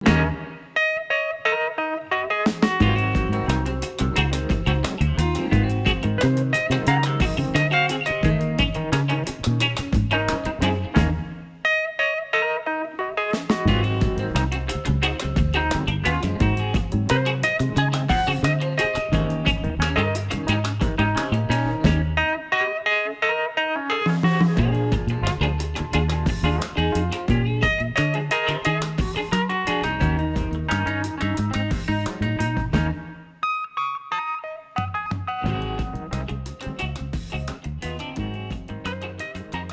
Je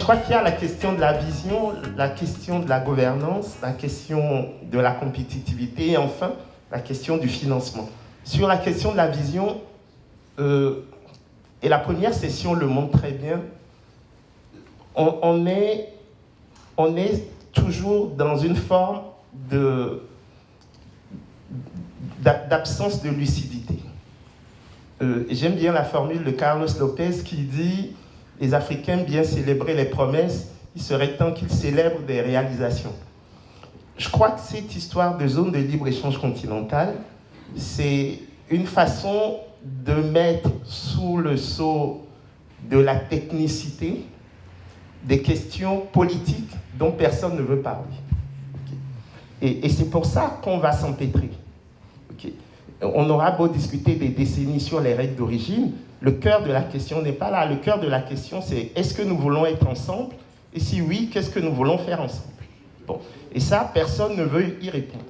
crois qu'il y a la question de la vision, la question de la gouvernance, la question de la compétitivité et enfin la question du financement. Sur la question de la vision, et la première session le montre très bien, on est toujours dans une forme d'absence de lucidité. J'aime bien la formule de Carlos Lopez qui dit « Les Africains bien célébrer les promesses, il serait temps qu'ils célèbrent des réalisations ». Je crois que cette histoire de zone de libre-échange continentale, c'est une façon de mettre sous le sceau de la technicité des questions politiques dont personne ne veut parler. Okay. Et c'est pour ça qu'on va s'empêtrer. Okay. On aura beau discuter des décennies sur les règles d'origine, le cœur de la question n'est pas là. Le cœur de la question, c'est est-ce que nous voulons être ensemble? Et si oui, qu'est-ce que nous voulons faire ensemble? Bon. Et ça, personne ne veut y répondre.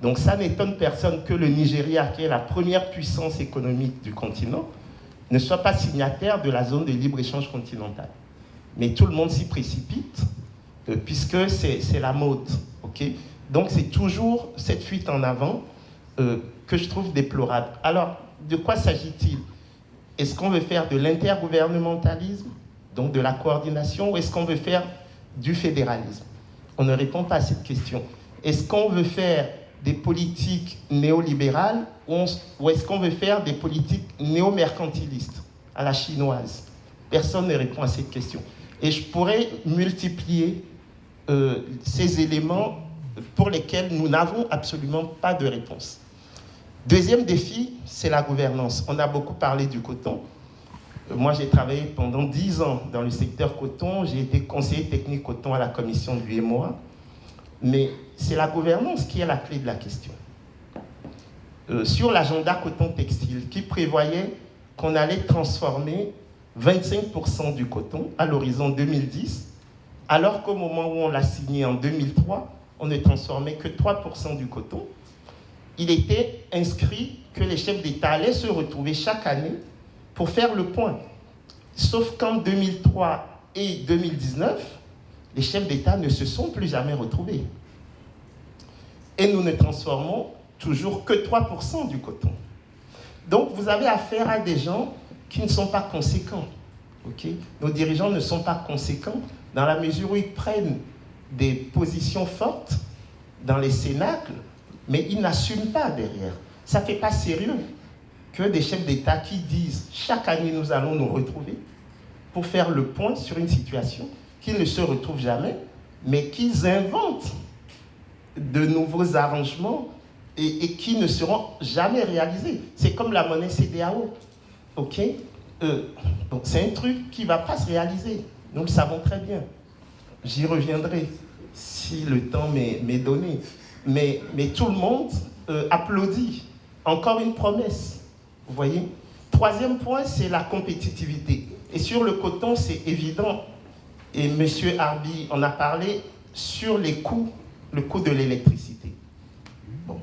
Donc ça n'étonne personne que le Nigeria, qui est la première puissance économique du continent, ne soit pas signataire de la zone de libre-échange continentale. Mais tout le monde s'y précipite, puisque c'est la mode. Okay? Donc c'est toujours cette fuite en avant que je trouve déplorable. Alors, de quoi s'agit-il? Est-ce qu'on veut faire de l'intergouvernementalisme, donc de la coordination, ou est-ce qu'on veut faire du fédéralisme? On ne répond pas à cette question. Est-ce qu'on veut faire des politiques néolibérales ou est-ce qu'on veut faire des politiques néo-mercantilistes à la chinoise? Personne ne répond à cette question. Et je pourrais multiplier ces éléments pour lesquels nous n'avons absolument pas de réponse. Deuxième défi, c'est la gouvernance. On a beaucoup parlé du coton. Moi, j'ai travaillé pendant 10 ans dans le secteur coton. J'ai été conseiller technique coton à la commission de l'UEMOA. Mais c'est la gouvernance qui est la clé de la question. Sur l'agenda coton-textile, qui prévoyait qu'on allait transformer 25% du coton à l'horizon 2010, alors qu'au moment où on l'a signé en 2003, on ne transformait que 3% du coton. Il était inscrit que les chefs d'État allaient se retrouver chaque année pour faire le point. Sauf qu'en 2003 et 2019, les chefs d'État ne se sont plus jamais retrouvés. Et nous ne transformons toujours que 3% du coton. Donc vous avez affaire à des gens qui ne sont pas conséquents. Okay? Nos dirigeants ne sont pas conséquents dans la mesure où ils prennent des positions fortes dans les cénacles, mais ils n'assument pas derrière. Ça ne fait pas sérieux que des chefs d'État qui disent « chaque année, nous allons nous retrouver » pour faire le point sur une situation qu'ils ne se retrouvent jamais, mais qu'ils inventent de nouveaux arrangements et qui ne seront jamais réalisés. C'est comme la monnaie CEDEAO. Okay? Donc c'est un truc qui ne va pas se réaliser. Nous le savons très bien. J'y reviendrai si le temps m'est donné. Mais tout le monde applaudit. Encore une promesse. Vous voyez? Troisième point, c'est la compétitivité. Et sur le coton, c'est évident. Et M. Arbi en a parlé sur les coûts, le coût de l'électricité. Bon.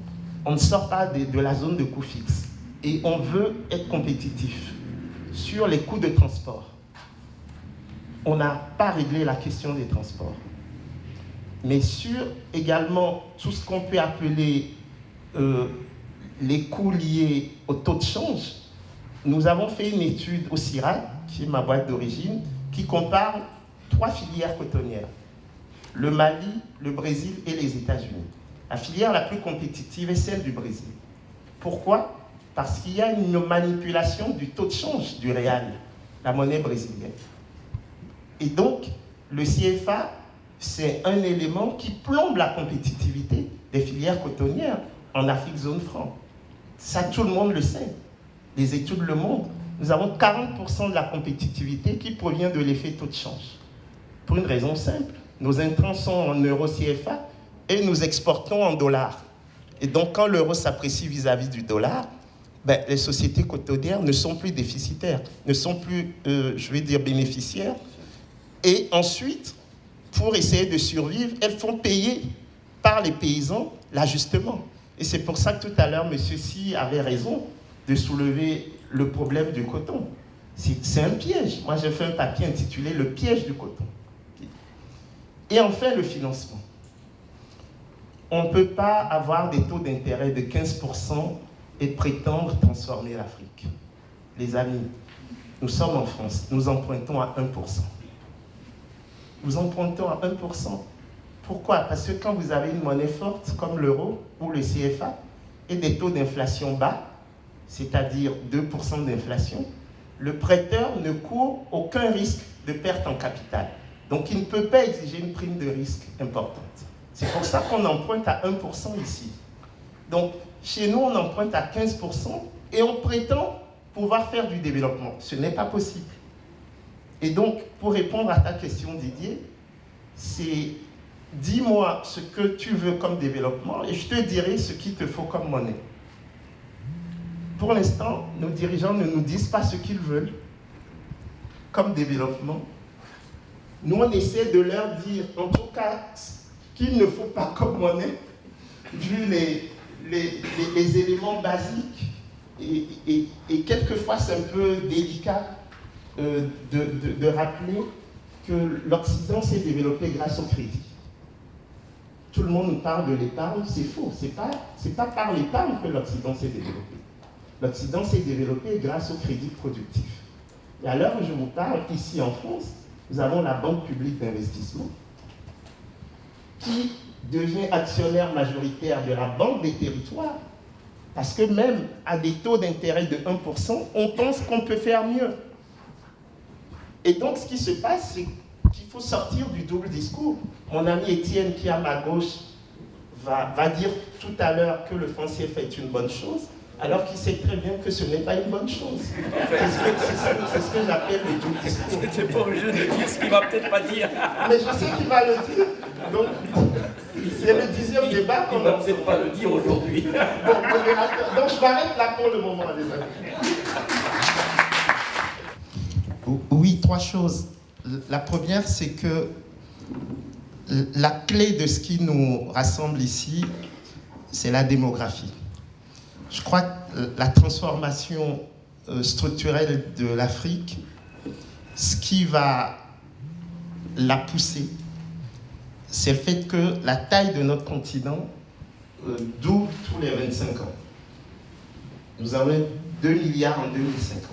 On ne sort pas de la zone de coûts fixes. Et on veut être compétitif sur les coûts de transport. On n'a pas réglé la question des transports. Mais sur également tout ce qu'on peut appeler les coûts liés au taux de change, nous avons fait une étude au CIRAD, qui est ma boîte d'origine, qui compare 3 filières cotonnières. Le Mali, le Brésil et les États-Unis. La filière la plus compétitive est celle du Brésil. Pourquoi? Parce qu'il y a une manipulation du taux de change du réal, la monnaie brésilienne. Et donc, le CFA, c'est un élément qui plombe la compétitivité des filières cotonnières en Afrique zone franc. Ça, tout le monde le sait. Les études le montrent. Nous avons 40% de la compétitivité qui provient de l'effet taux de change. Pour une raison simple. Nos intrants sont en euro CFA et nous exportons en dollars. Et donc, quand l'euro s'apprécie vis-à-vis du dollar, ben, les sociétés cotonnières ne sont plus déficitaires, ne sont plus, bénéficiaires. Et ensuite, pour essayer de survivre, elles font payer par les paysans l'ajustement. Et c'est pour ça que tout à l'heure, M. Sy avait raison de soulever le problème du coton. C'est un piège. Moi, j'ai fait un papier intitulé « Le piège du coton ». Et enfin, le financement. On ne peut pas avoir des taux d'intérêt de 15% et prétendre transformer l'Afrique. Les amis, nous sommes en France, nous empruntons à 1%. Nous empruntons à 1%. Pourquoi? Parce que quand vous avez une monnaie forte comme l'euro ou le CFA et des taux d'inflation bas, c'est-à-dire 2% d'inflation, le prêteur ne court aucun risque de perte en capital. Donc il ne peut pas exiger une prime de risque importante. C'est pour ça qu'on emprunte à 1% ici. Donc chez nous, on emprunte à 15% et on prétend pouvoir faire du développement. Ce n'est pas possible. Et donc, pour répondre à ta question, Didier, c'est dis-moi ce que tu veux comme développement et je te dirai ce qu'il te faut comme monnaie. Pour l'instant, nos dirigeants ne nous disent pas ce qu'ils veulent comme développement. Nous, on essaie de leur dire, en tout cas, qu'il ne faut pas comme monnaie, vu les éléments basiques. Et quelquefois, c'est un peu délicat de rappeler que l'Occident s'est développé grâce au crédit. Tout le monde nous parle de l'épargne, c'est faux. C'est pas par l'épargne que l'Occident s'est développé. L'Occident s'est développé grâce au crédit productif. Et à l'heure où je vous parle, ici en France, nous avons la Banque publique d'investissement qui devient actionnaire majoritaire de la Banque des territoires parce que même à des taux d'intérêt de 1%, on pense qu'on peut faire mieux. Et donc, ce qui se passe, c'est qu'il faut sortir du double discours. Mon ami Étienne, qui est à ma gauche, va dire tout à l'heure que le franc CFA est une bonne chose, alors qu'il sait très bien que ce n'est pas une bonne chose. C'est ce que j'appelle le double discours. Tu n'es pas obligé de dire ce qu'il ne va peut-être pas dire. Mais je sais qu'il va le dire. Donc, c'est le 10e débat qu'on ne va peut-être pas le dire aujourd'hui. Bon, donc je m'arrête là pour le moment, les amis. Oui, 3 choses. La première, c'est que la clé de ce qui nous rassemble ici, c'est la démographie. Je crois que la transformation structurelle de l'Afrique, ce qui va la pousser, c'est le fait que la taille de notre continent double tous les 25 ans. Nous avons 2 milliards en 2050.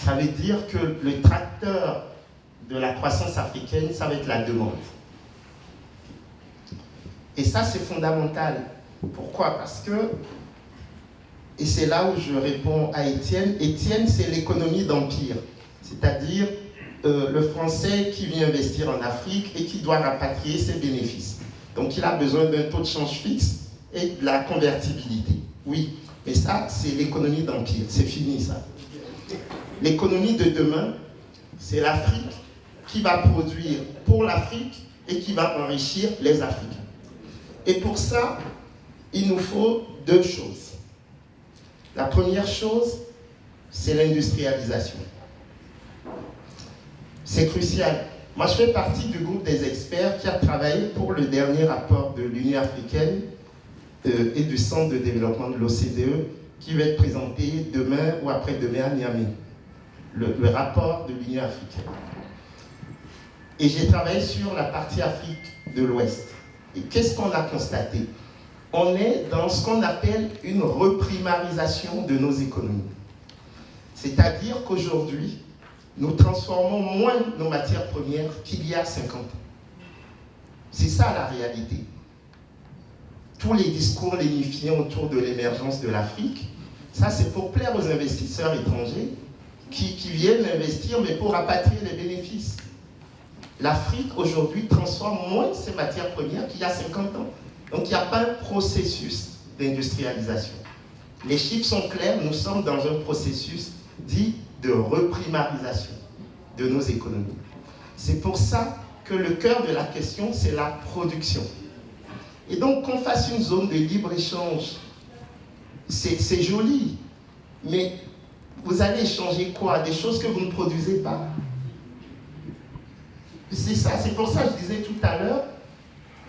Ça veut dire que le tracteur de la croissance africaine, ça va être la demande. Et ça, c'est fondamental. Pourquoi? Parce que, et c'est là où je réponds à Étienne, Étienne, c'est l'économie d'empire. C'est-à-dire le Français qui vient investir en Afrique et qui doit rapatrier ses bénéfices. Donc, il a besoin d'un taux de change fixe et de la convertibilité. Oui, mais ça, c'est l'économie d'empire. C'est fini, ça. L'économie de demain, c'est l'Afrique qui va produire pour l'Afrique et qui va enrichir les Africains. Et pour ça, il nous faut 2 choses. La première chose, c'est l'industrialisation. C'est crucial. Moi, je fais partie du groupe des experts qui a travaillé pour le dernier rapport de l'Union africaine et du Centre de développement de l'OCDE qui va être présenté demain ou après-demain à Niamey. Le rapport de l'Union africaine. Et j'ai travaillé sur la partie Afrique de l'Ouest. Et qu'est-ce qu'on a constaté? On est dans ce qu'on appelle une reprimarisation de nos économies. C'est-à-dire qu'aujourd'hui, nous transformons moins nos matières premières qu'il y a 50 ans. C'est ça la réalité. Tous les discours lénifiants autour de l'émergence de l'Afrique, ça c'est pour plaire aux investisseurs étrangers qui viennent investir, mais pour rapatrier les bénéfices. L'Afrique, aujourd'hui, transforme moins ses matières premières qu'il y a 50 ans. Donc il n'y a pas un processus d'industrialisation. Les chiffres sont clairs, nous sommes dans un processus dit de reprimarisation de nos économies. C'est pour ça que le cœur de la question, c'est la production. Et donc qu'on fasse une zone de libre-échange, c'est joli, mais vous allez échanger quoi? Des choses que vous ne produisez pas. C'est ça, c'est pour ça que je disais tout à l'heure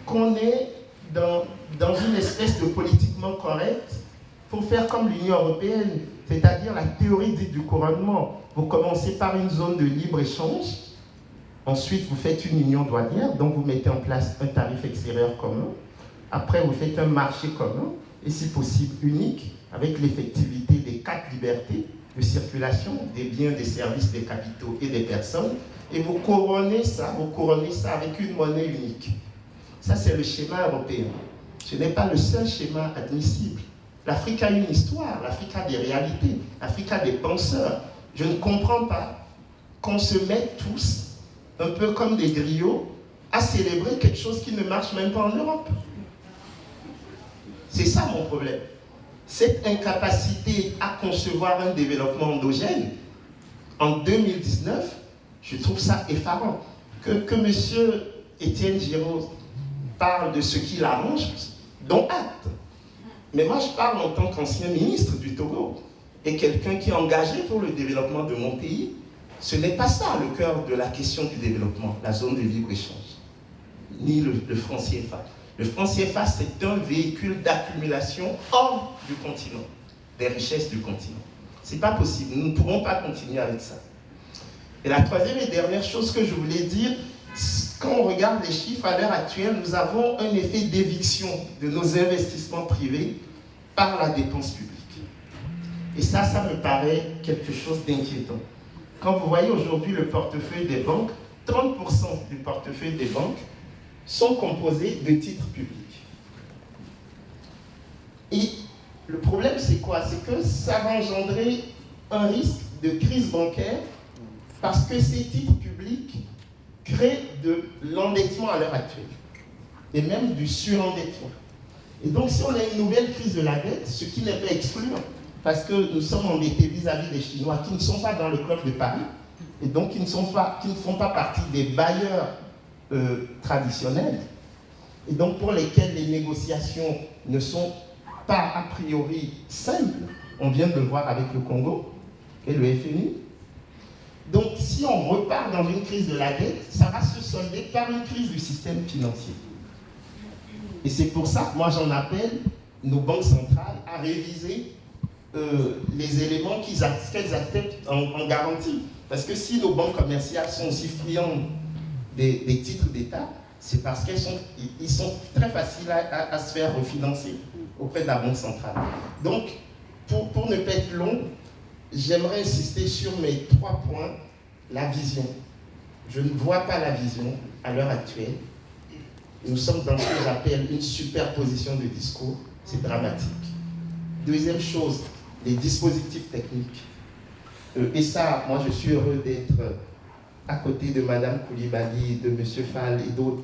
qu'on est dans une espèce de politiquement correct pour faire comme l'Union européenne, c'est-à-dire la théorie dite du couronnement. Vous commencez par une zone de libre-échange, ensuite vous faites une union douanière, donc vous mettez en place un tarif extérieur commun, après vous faites un marché commun, et si possible unique, avec l'effectivité des 4 libertés de circulation, des biens, des services, des capitaux et des personnes, et vous couronnez ça avec une monnaie unique. Ça, c'est le schéma européen. Ce n'est pas le seul schéma admissible. L'Afrique a une histoire, l'Afrique a des réalités, l'Afrique a des penseurs. Je ne comprends pas qu'on se mette tous, un peu comme des griots, à célébrer quelque chose qui ne marche même pas en Europe. C'est ça mon problème. Cette incapacité à concevoir un développement endogène, en 2019, je trouve ça effarant. Que M. Étienne Giraud parle de ce qui l'arrange, dont acte. Mais moi, je parle en tant qu'ancien ministre du Togo et quelqu'un qui est engagé pour le développement de mon pays. Ce n'est pas ça le cœur de la question du développement, la zone de libre-échange, ni le franc CFA. Le franc CFA, c'est un véhicule d'accumulation hors du continent, des richesses du continent. Ce n'est pas possible, nous ne pourrons pas continuer avec ça. Et la troisième et dernière chose que je voulais dire, quand on regarde les chiffres à l'heure actuelle, nous avons un effet d'éviction de nos investissements privés par la dépense publique. Et ça me paraît quelque chose d'inquiétant. Quand vous voyez aujourd'hui le portefeuille des banques, 30% du portefeuille des banques sont composés de titres publics. Et le problème, c'est quoi? C'est que ça va engendrer un risque de crise bancaire parce que ces titres publics créent de l'endettement à l'heure actuelle et même du surendettement. Et donc, si on a une nouvelle crise de la dette, ce qui n'est pas excluant, parce que nous sommes endettés vis-à-vis des Chinois qui ne sont pas dans le club de Paris et donc qui ne font pas partie des bailleurs traditionnels et donc pour lesquels les négociations ne sont pas a priori simples. On vient de le voir avec le Congo et le FMI. Donc si on repart dans une crise de la dette, ça va se solder par une crise du système financier. Et c'est pour ça que moi j'en appelle nos banques centrales à réviser les éléments qu'elles acceptent en garantie. Parce que si nos banques commerciales sont aussi friandes des titres d'État, c'est parce qu'ils sont très faciles à se faire refinancer auprès de la Banque centrale. Donc, pour ne pas être long, j'aimerais insister sur mes 3 points. La vision. Je ne vois pas la vision à l'heure actuelle. Nous sommes dans ce que j'appelle une superposition de discours. C'est dramatique. Deuxième chose, les dispositifs techniques. Et ça, moi je suis heureux d'être à côté de Mme Koulibaly, de M. Fall et d'autres.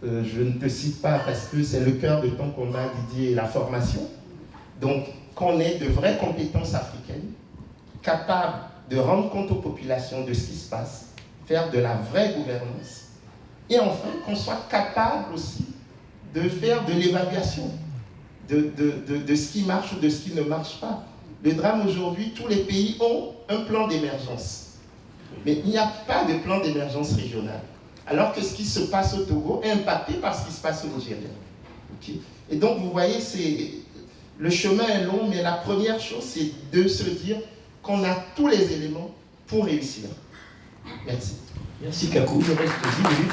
Je ne te cite pas parce que c'est le cœur de ton combat, Didier, la formation. Donc, qu'on ait de vraies compétences africaines, capables de rendre compte aux populations de ce qui se passe, faire de la vraie gouvernance, et enfin qu'on soit capable aussi de faire de l'évaluation de ce qui marche ou de ce qui ne marche pas. Le drame aujourd'hui, tous les pays ont un plan d'émergence, mais il n'y a pas de plan d'émergence régional, alors que ce qui se passe au Togo est impacté par ce qui se passe au Nigeria. Okay? Et donc vous voyez, le chemin est long, mais la première chose, c'est de se dire qu'on a tous les éléments pour réussir. Merci. Merci Kakou, il reste 10 minutes.